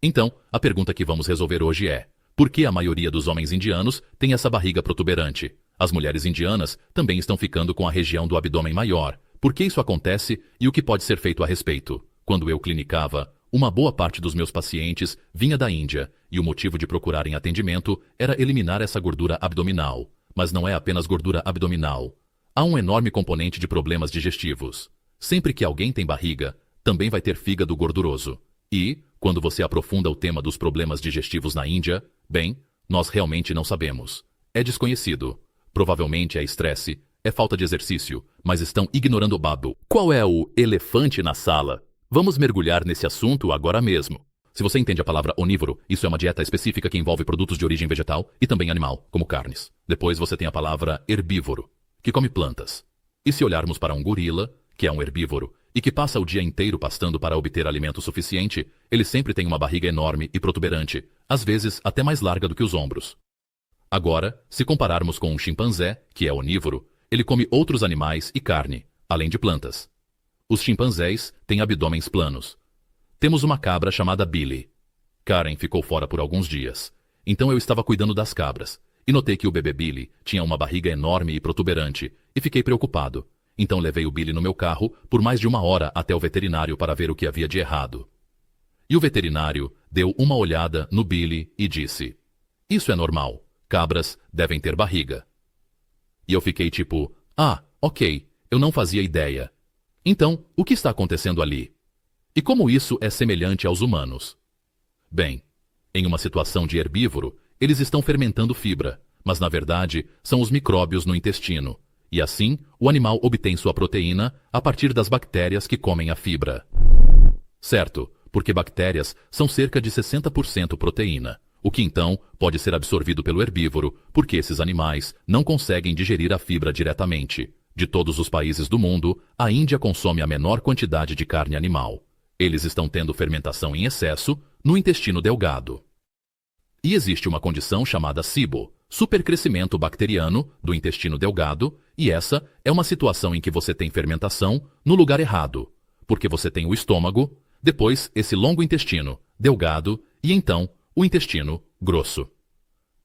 Então, a pergunta que vamos resolver hoje é: por que a maioria dos homens indianos tem essa barriga protuberante? As mulheres indianas também estão ficando com a região do abdômen maior. Por que isso acontece e o que pode ser feito a respeito? Quando eu clinicava, uma boa parte dos meus pacientes vinha da Índia e o motivo de procurarem atendimento era eliminar essa gordura abdominal. Mas não é apenas gordura abdominal. Há um enorme componente de problemas digestivos. Sempre que alguém tem barriga, também vai ter fígado gorduroso. E, quando você aprofunda o tema dos problemas digestivos na Índia, bem, nós realmente não sabemos. É desconhecido. Provavelmente é estresse, é falta de exercício, mas estão ignorando o babo. Qual é o elefante na sala? Vamos mergulhar nesse assunto agora mesmo. Se você entende a palavra onívoro, isso é uma dieta específica que envolve produtos de origem vegetal e também animal, como carnes. Depois você tem a palavra herbívoro, que come plantas. E se olharmos para um gorila, que é um herbívoro, e que passa o dia inteiro pastando para obter alimento suficiente, ele sempre tem uma barriga enorme e protuberante, às vezes até mais larga do que os ombros. Agora, se compararmos com um chimpanzé, que é onívoro, ele come outros animais e carne, além de plantas. Os chimpanzés têm abdômenes planos. Temos uma cabra chamada Billy. Karen ficou fora por alguns dias. Então eu estava cuidando das cabras, e notei que o bebê Billy tinha uma barriga enorme e protuberante, e fiquei preocupado. Então levei o Billy no meu carro por mais de 1 hora até o veterinário para ver o que havia de errado. E o veterinário deu uma olhada no Billy e disse: "Isso é normal. Cabras devem ter barriga." E eu fiquei tipo: "Ah, ok, eu não fazia ideia. Então, o que está acontecendo ali? E como isso é semelhante aos humanos?" Bem, em uma situação de herbívoro, eles estão fermentando fibra, mas na verdade são os micróbios no intestino. E assim, o animal obtém sua proteína a partir das bactérias que comem a fibra. Certo, porque bactérias são cerca de 60% proteína, o que então pode ser absorvido pelo herbívoro, porque esses animais não conseguem digerir a fibra diretamente. De todos os países do mundo, a Índia consome a menor quantidade de carne animal. Eles estão tendo fermentação em excesso no intestino delgado. E existe uma condição chamada SIBO, supercrescimento bacteriano do intestino delgado, e essa é uma situação em que você tem fermentação no lugar errado, porque você tem o estômago, depois esse longo intestino, delgado, e então o intestino grosso.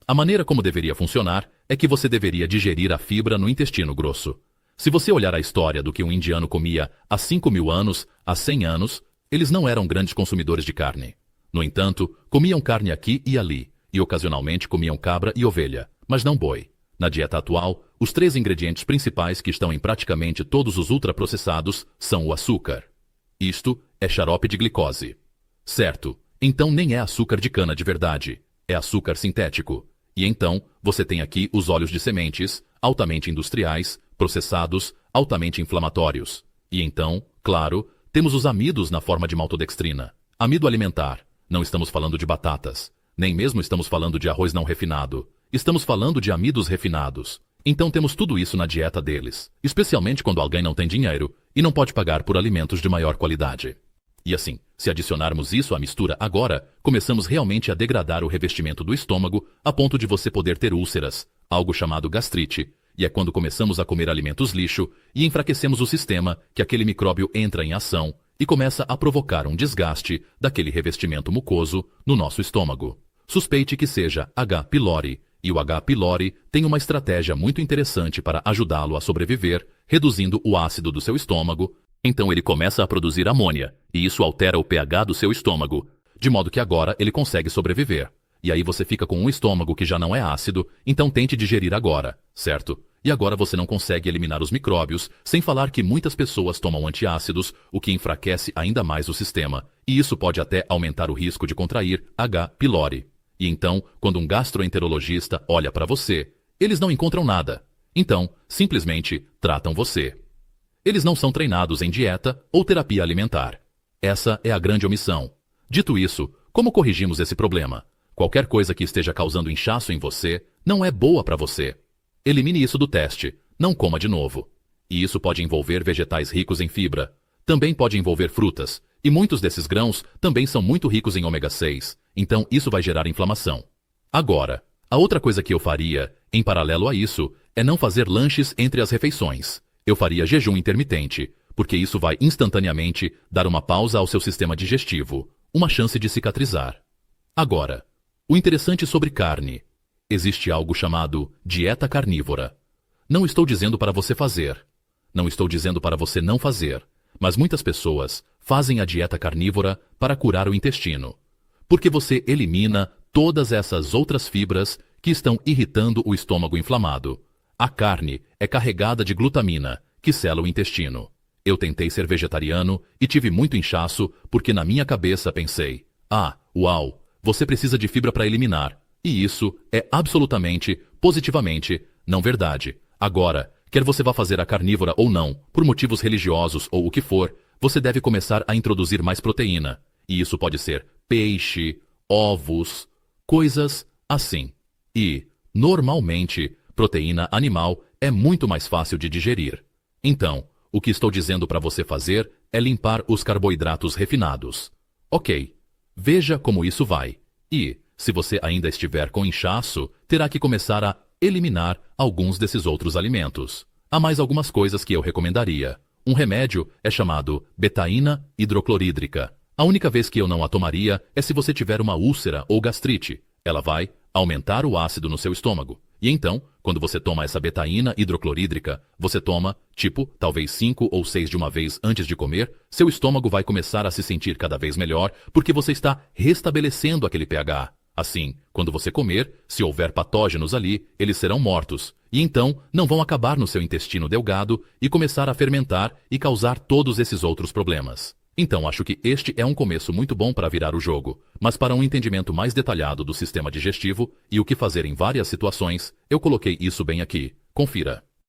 A maneira como deveria funcionar é que você deveria digerir a fibra no intestino grosso. Se você olhar a história do que um indiano comia há 5.000 anos, há 100 anos, eles não eram grandes consumidores de carne. No entanto, comiam carne aqui e ali, e ocasionalmente comiam cabra e ovelha, mas não boi. Na dieta atual, os 3 ingredientes principais que estão em praticamente todos os ultraprocessados são o açúcar. Isto é xarope de glicose. Certo, então nem é açúcar de cana de verdade, é açúcar sintético. E então, você tem aqui os óleos de sementes, altamente industriais, processados, altamente inflamatórios. E então, claro, temos os amidos na forma de maltodextrina. Amido alimentar. Não estamos falando de batatas. Nem mesmo estamos falando de arroz não refinado. Estamos falando de amidos refinados. Então temos tudo isso na dieta deles. Especialmente quando alguém não tem dinheiro e não pode pagar por alimentos de maior qualidade. E assim, se adicionarmos isso à mistura agora, começamos realmente a degradar o revestimento do estômago a ponto de você poder ter úlceras, algo chamado gastrite. E é quando começamos a comer alimentos lixo e enfraquecemos o sistema que aquele micróbio entra em ação e começa a provocar um desgaste daquele revestimento mucoso no nosso estômago. Suspeite que seja H. pylori, e o H. pylori tem uma estratégia muito interessante para ajudá-lo a sobreviver, reduzindo o ácido do seu estômago. Então ele começa a produzir amônia, e isso altera o pH do seu estômago, de modo que agora ele consegue sobreviver. E aí você fica com um estômago que já não é ácido, então tente digerir agora, certo? E agora você não consegue eliminar os micróbios, sem falar que muitas pessoas tomam antiácidos, o que enfraquece ainda mais o sistema, e isso pode até aumentar o risco de contrair H. pylori. E então, quando um gastroenterologista olha para você, eles não encontram nada. Então, simplesmente tratam você. Eles não são treinados em dieta ou terapia alimentar. Essa é a grande omissão. Dito isso, como corrigimos esse problema? Qualquer coisa que esteja causando inchaço em você não é boa para você. Elimine isso do teste. Não coma de novo. E isso pode envolver vegetais ricos em fibra. Também pode envolver frutas. E muitos desses grãos também são muito ricos em ômega 6. Então isso vai gerar inflamação. Agora, a outra coisa que eu faria, em paralelo a isso, é não fazer lanches entre as refeições. Eu faria jejum intermitente, porque isso vai instantaneamente dar uma pausa ao seu sistema digestivo, uma chance de cicatrizar. Agora, o interessante sobre carne. Existe algo chamado dieta carnívora. Não estou dizendo para você fazer. Não estou dizendo para você não fazer. Mas muitas pessoas fazem a dieta carnívora para curar o intestino. Porque você elimina todas essas outras fibras que estão irritando o estômago inflamado. A carne é carregada de glutamina, que sela o intestino. Eu tentei ser vegetariano e tive muito inchaço porque na minha cabeça pensei: uau, você precisa de fibra para eliminar. E isso é absolutamente, positivamente, não verdade. Agora, quer você vá fazer a carnívora ou não, por motivos religiosos ou o que for, você deve começar a introduzir mais proteína. E isso pode ser peixe, ovos, coisas assim. E, normalmente, proteína animal é muito mais fácil de digerir. Então, o que estou dizendo para você fazer é limpar os carboidratos refinados. Ok, veja como isso vai. E, se você ainda estiver com inchaço, terá que começar a eliminar alguns desses outros alimentos. Há mais algumas coisas que eu recomendaria. Um remédio é chamado betaína hidroclorídrica. A única vez que eu não a tomaria é se você tiver uma úlcera ou gastrite. Ela vai aumentar o ácido no seu estômago. E então, quando você toma essa betaína hidroclorídrica, você toma, talvez 5 ou 6 de uma vez antes de comer, seu estômago vai começar a se sentir cada vez melhor porque você está restabelecendo aquele pH. Assim, quando você comer, se houver patógenos ali, eles serão mortos. E então, não vão acabar no seu intestino delgado e começar a fermentar e causar todos esses outros problemas. Então, acho que este é um começo muito bom para virar o jogo, mas para um entendimento mais detalhado do sistema digestivo e o que fazer em várias situações, eu coloquei isso bem aqui. Confira.